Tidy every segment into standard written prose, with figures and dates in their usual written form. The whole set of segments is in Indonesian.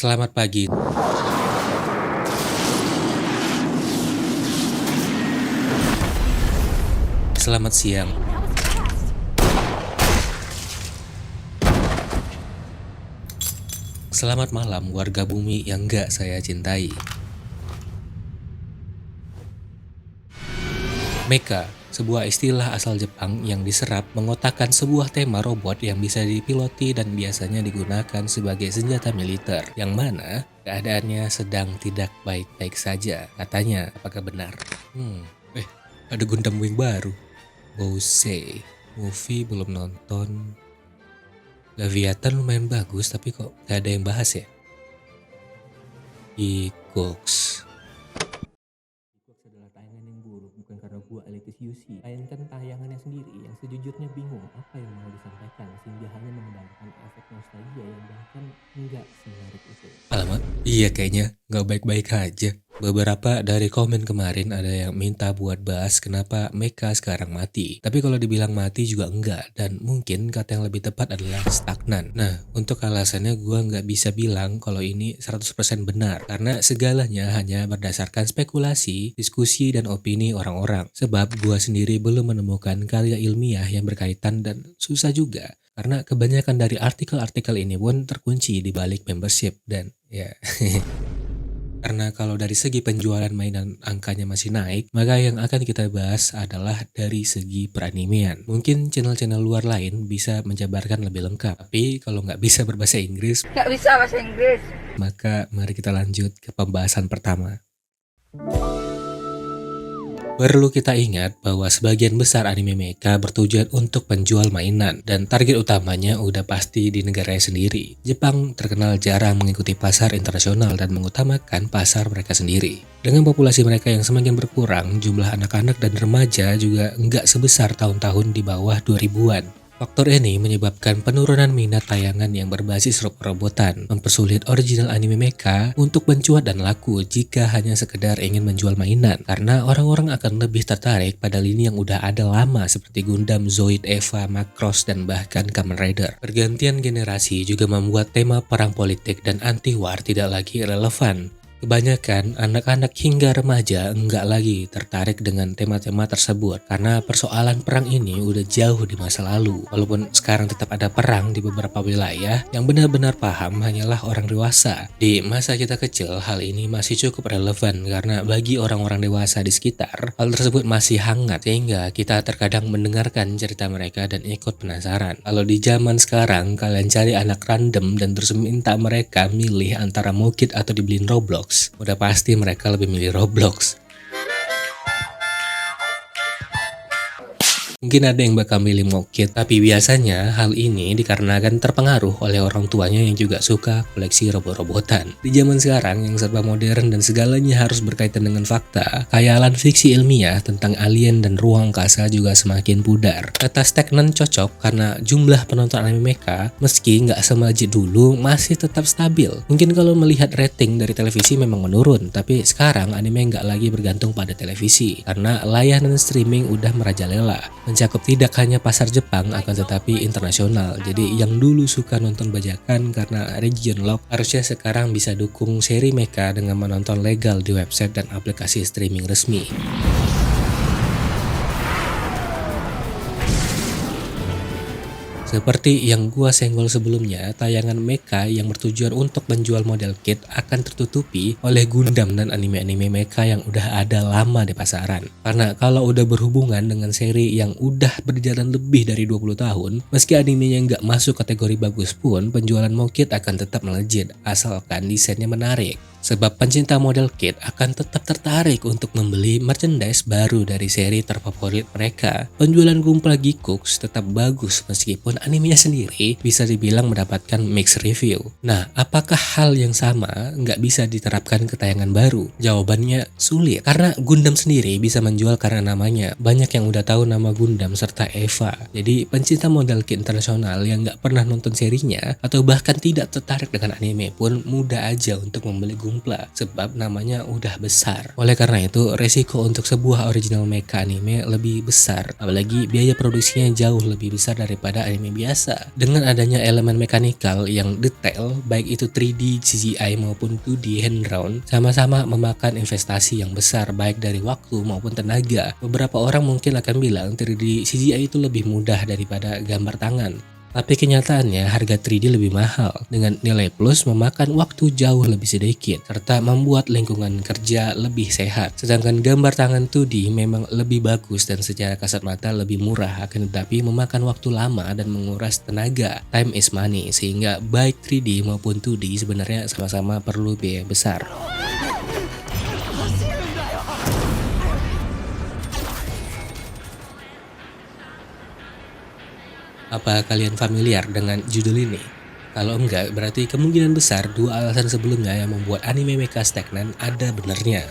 Selamat pagi, selamat siang, selamat malam warga bumi yang gak saya cintai. Mecha, sebuah istilah asal Jepang yang diserap mengotakkan sebuah tema robot yang bisa dipiloti dan biasanya digunakan sebagai senjata militer, yang mana keadaannya sedang tidak baik-baik saja. Katanya, apakah benar? Eh, ada Gundam Wing baru. Bose, movie belum nonton. Leviathan lumayan bagus, tapi kok gak ada yang bahas ya? Ecox adalah tayangan yang buruk bukan karena gua elitis UC, melainkan tayangannya sendiri yang sejujurnya bingung apa yang mau disampaikan sehingga hanya mengembangkan efek nostalgia yang bahkan enggak semenarik itu. Alamak, iya kayaknya nggak baik-baik aja. Beberapa dari komen kemarin ada yang minta buat bahas kenapa Mecha sekarang mati. Tapi kalau dibilang mati juga enggak, dan mungkin kata yang lebih tepat adalah stagnan. Nah, untuk alasannya gue nggak bisa bilang kalau ini 100% benar, karena segalanya hanya berdasarkan spekulasi, diskusi, dan opini orang-orang. Sebab gue sendiri belum menemukan karya ilmiah yang berkaitan dan susah juga. Karena kebanyakan dari artikel-artikel ini pun terkunci di balik membership dan ya... Karena kalau dari segi penjualan mainan angkanya masih naik, maka yang akan kita bahas adalah dari segi peranimean. Mungkin channel-channel luar lain bisa menjabarkan lebih lengkap, tapi kalau nggak bisa berbahasa Inggris, maka mari kita lanjut ke pembahasan pertama. Perlu kita ingat bahwa sebagian besar anime mecha bertujuan untuk penjual mainan, dan target utamanya udah pasti di negaranya sendiri. Jepang terkenal jarang mengikuti pasar internasional dan mengutamakan pasar mereka sendiri. Dengan populasi mereka yang semakin berkurang, jumlah anak-anak dan remaja juga nggak sebesar tahun-tahun di bawah 2000-an. Faktor ini menyebabkan penurunan minat tayangan yang berbasis robot-robotan, mempersulit original anime mecha untuk mencuat dan laku jika hanya sekedar ingin menjual mainan, karena orang-orang akan lebih tertarik pada lini yang udah ada lama seperti Gundam, Zoid, Eva, Macross, dan bahkan Kamen Rider. Pergantian generasi juga membuat tema perang politik dan anti-war tidak lagi relevan. Kebanyakan anak-anak hingga remaja enggak lagi tertarik dengan tema-tema tersebut karena persoalan perang ini udah jauh di masa lalu. Walaupun sekarang tetap ada perang di beberapa wilayah, yang benar-benar paham hanyalah orang dewasa. Di masa kita kecil, hal ini masih cukup relevan karena bagi orang-orang dewasa di sekitar, hal tersebut masih hangat sehingga kita terkadang mendengarkan cerita mereka dan ikut penasaran. Kalau di zaman sekarang, kalian cari anak random dan terus minta mereka milih antara Mokit atau dibeliin Roblox, udah pasti mereka lebih milih Roblox. Mungkin ada yang bakal milih Mokit, tapi biasanya hal ini dikarenakan terpengaruh oleh orang tuanya yang juga suka koleksi robot-robotan. Di zaman sekarang yang serba modern dan segalanya harus berkaitan dengan fakta, khayalan fiksi ilmiah tentang alien dan ruang angkasa juga semakin pudar. Kata stagnan cocok karena jumlah penonton anime mecha meski nggak semelejit dulu masih tetap stabil. Mungkin kalau melihat rating dari televisi memang menurun, tapi sekarang anime nggak lagi bergantung pada televisi karena layanan streaming udah merajalela. Mencakup tidak hanya pasar Jepang akan tetapi internasional. Jadi yang dulu suka nonton bajakan karena region lock, harusnya sekarang bisa dukung seri mecha dengan menonton legal di website dan aplikasi streaming resmi. Seperti yang gua senggol sebelumnya, tayangan mecha yang bertujuan untuk menjual model kit akan tertutupi oleh Gundam dan anime-anime mecha yang udah ada lama di pasaran. Karena kalau udah berhubungan dengan seri yang udah berjalan lebih dari 20 tahun, meski animenya nggak masuk kategori bagus pun, penjualan Mokit akan tetap melejit, asalkan desainnya menarik. Sebab pencinta model kit akan tetap tertarik untuk membeli merchandise baru dari seri terfavorit mereka. Penjualan gumpal Geekooks tetap bagus meskipun animenya sendiri bisa dibilang mendapatkan mixed review. Nah, apakah hal yang sama nggak bisa diterapkan ke tayangan baru? Jawabannya sulit, karena Gundam sendiri bisa menjual karena namanya. Banyak yang udah tahu nama Gundam serta Eva. Jadi pencinta model kit internasional yang nggak pernah nonton serinya atau bahkan tidak tertarik dengan anime pun mudah aja untuk membeli Gundam jomplang sebab namanya udah besar. Oleh karena itu, resiko untuk sebuah original mecha anime lebih besar, apalagi biaya produksinya jauh lebih besar daripada anime biasa. Dengan adanya elemen mekanikal yang detail, baik itu 3D, CGI maupun 2D hand drawn, sama-sama memakan investasi yang besar baik dari waktu maupun tenaga. Beberapa orang mungkin akan bilang 3D CGI itu lebih mudah daripada gambar tangan. Tapi kenyataannya harga 3D lebih mahal, dengan nilai plus memakan waktu jauh lebih sedikit, serta membuat lingkungan kerja lebih sehat. Sedangkan gambar tangan 2D memang lebih bagus dan secara kasat mata lebih murah, akan tetapi memakan waktu lama dan menguras tenaga. Time is money, sehingga baik 3D maupun 2D sebenarnya sama-sama perlu biaya besar. Apa kalian familiar dengan judul ini? Kalau enggak, berarti kemungkinan besar dua alasan sebelumnya yang membuat anime mecha stagnan ada benernya.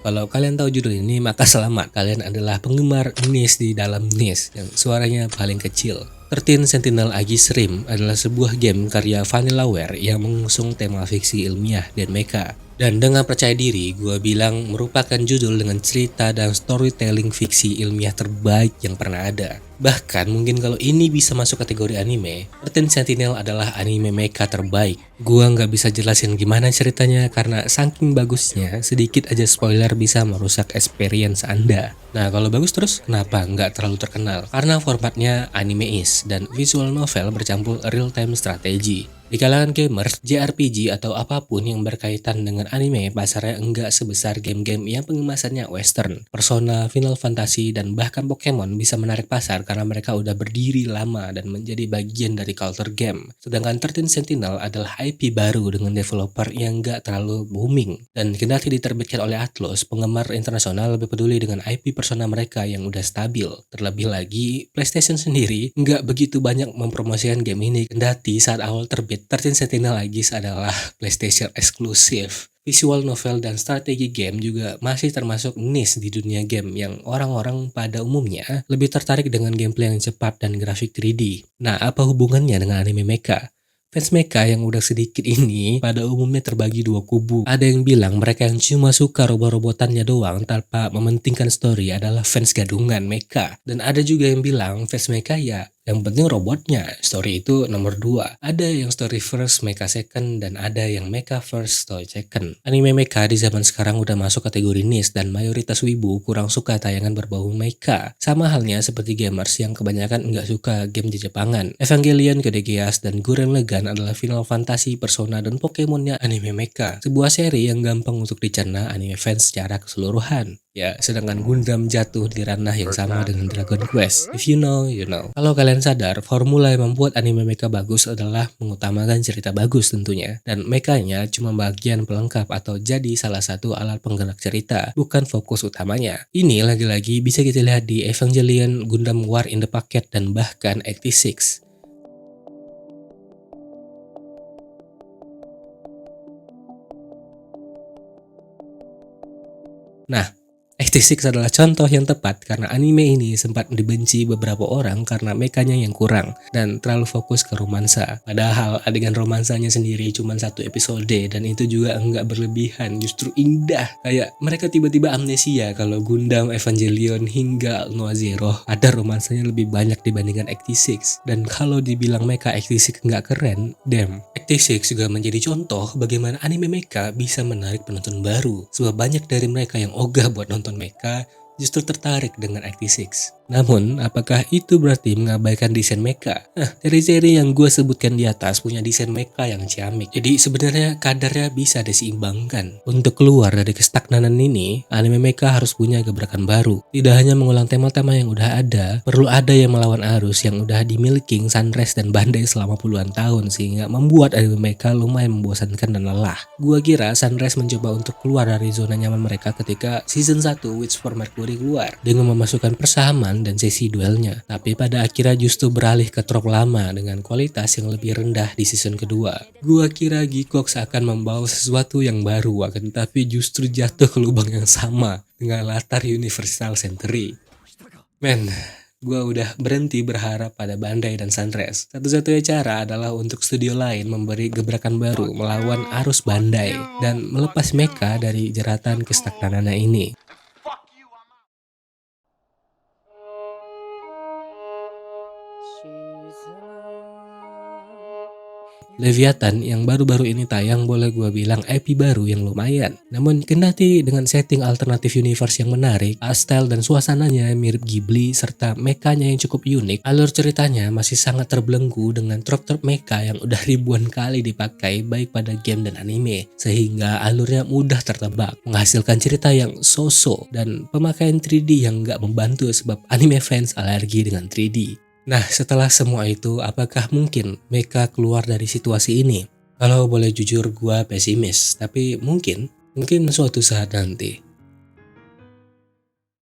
Kalau kalian tahu judul ini, maka selamat. Kalian adalah penggemar niche di dalam niche yang suaranya paling kecil. 13 Sentinel Aegis Rim adalah sebuah game karya Vanillaware yang mengusung tema fiksi ilmiah dan mecha. Dan dengan percaya diri, gue bilang merupakan judul dengan cerita dan storytelling fiksi ilmiah terbaik yang pernah ada. Bahkan mungkin kalau ini bisa masuk kategori anime, 13 Sentinel adalah anime mecha terbaik. Gua nggak bisa jelasin gimana ceritanya karena saking bagusnya, sedikit aja spoiler bisa merusak experience Anda. Nah kalau bagus terus, kenapa nggak terlalu terkenal? Karena formatnya anime-is dan visual novel bercampur real-time strategi. Di kalangan gamers, JRPG atau apapun yang berkaitan dengan anime pasarnya enggak sebesar game-game yang pengemasannya western. Persona, Final Fantasy, dan bahkan Pokemon bisa menarik pasar karena mereka udah berdiri lama dan menjadi bagian dari culture game. Sedangkan 13 Sentinel adalah IP baru dengan developer yang enggak terlalu booming. Dan kendati diterbitkan oleh Atlus, penggemar internasional lebih peduli dengan IP persona mereka yang udah stabil. Terlebih lagi, PlayStation sendiri enggak begitu banyak mempromosikan game ini, kendati saat awal terbit 13 Sentinel Aegis adalah PlayStation eksklusif. Visual novel dan strategi game juga masih termasuk niche di dunia game yang orang-orang pada umumnya lebih tertarik dengan gameplay yang cepat dan grafik 3D. Nah, apa hubungannya dengan anime mecha? Fans mecha yang udah sedikit ini pada umumnya terbagi dua kubu. Ada yang bilang mereka yang cuma suka robot-robotannya doang tanpa mementingkan story adalah fans gadungan mecha. Dan ada juga yang bilang fans mecha ya yang penting robotnya, story itu nomor 2. Ada yang story first, mecha second, dan ada yang mecha first, story second. Anime mecha di zaman sekarang udah masuk kategori niche dan mayoritas wibu kurang suka tayangan berbau mecha. Sama halnya seperti gamers yang kebanyakan nggak suka game di Jepangan. Evangelion, Code Geass, dan Gurren Lagann adalah Final Fantasy, Persona, dan Pokemonnya anime mecha. Sebuah seri yang gampang untuk dicerna anime fans secara keseluruhan. Ya, sedangkan Gundam jatuh di ranah yang sama dengan Dragon Quest. If you know, you know. Kalau kalian sadar, formula yang membuat anime mecha bagus adalah mengutamakan cerita bagus tentunya. Dan mechanya cuma bagian pelengkap atau jadi salah satu alat penggerak cerita, bukan fokus utamanya. Ini lagi-lagi bisa kita lihat di Evangelion, Gundam War in the Pocket, dan bahkan 86. Nah, 86 adalah contoh yang tepat karena anime ini sempat dibenci beberapa orang karena mekanya yang kurang dan terlalu fokus ke romansa. Padahal adegan romansanya sendiri cuma satu episode dan itu juga enggak berlebihan, justru indah. Kayak mereka tiba-tiba amnesia kalau Gundam, Evangelion hingga Noah Zero ada romansanya lebih banyak dibandingkan 86. Dan kalau dibilang mecha 86 enggak keren, damn. 86 juga menjadi contoh bagaimana anime mecha bisa menarik penonton baru. Sebab banyak dari mereka yang ogah buat nonton mecha justru tertarik dengan 86. Namun, apakah itu berarti mengabaikan desain mecha? Nah, seri-seri yang gue sebutkan di atas punya desain mecha yang ciamik. Jadi sebenarnya kadarnya bisa diseimbangkan. Untuk keluar dari kestagnanan ini, anime mecha harus punya gebrakan baru. Tidak hanya mengulang tema-tema yang udah ada, perlu ada yang melawan arus yang udah dimiliki Sunrise dan Bandai selama puluhan tahun sehingga membuat anime mecha lumayan membosankan dan lelah. Gua kira Sunrise mencoba untuk keluar dari zona nyaman mereka ketika season 1 Witch for Mercury keluar dengan memasukkan persamaan dan sesi duelnya, tapi pada akhirnya justru beralih ke trop lama dengan kualitas yang lebih rendah di season kedua. Gua kira Gearbox akan membawa sesuatu yang baru, akan tetapi justru jatuh ke lubang yang sama dengan latar Universal Century. Men, Gua udah berhenti berharap pada Bandai dan Sunrise. Satu-satunya cara adalah untuk studio lain memberi gebrakan baru melawan arus Bandai dan melepas Mecha dari jeratan kestagnanan ini. Leviathan yang baru-baru ini tayang boleh gua bilang IP baru yang lumayan. Namun kendati dengan setting alternatif universe yang menarik, art style dan suasananya mirip Ghibli serta mekanya yang cukup unik, alur ceritanya masih sangat terbelenggu dengan trop-trop mecha yang udah ribuan kali dipakai baik pada game dan anime. Sehingga alurnya mudah tertebak, menghasilkan cerita yang so-so dan pemakaian 3D yang gak membantu sebab anime fans alergi dengan 3D. Nah, setelah semua itu, apakah mungkin Mecha keluar dari situasi ini? Kalau boleh jujur, gua pesimis, tapi mungkin suatu saat nanti.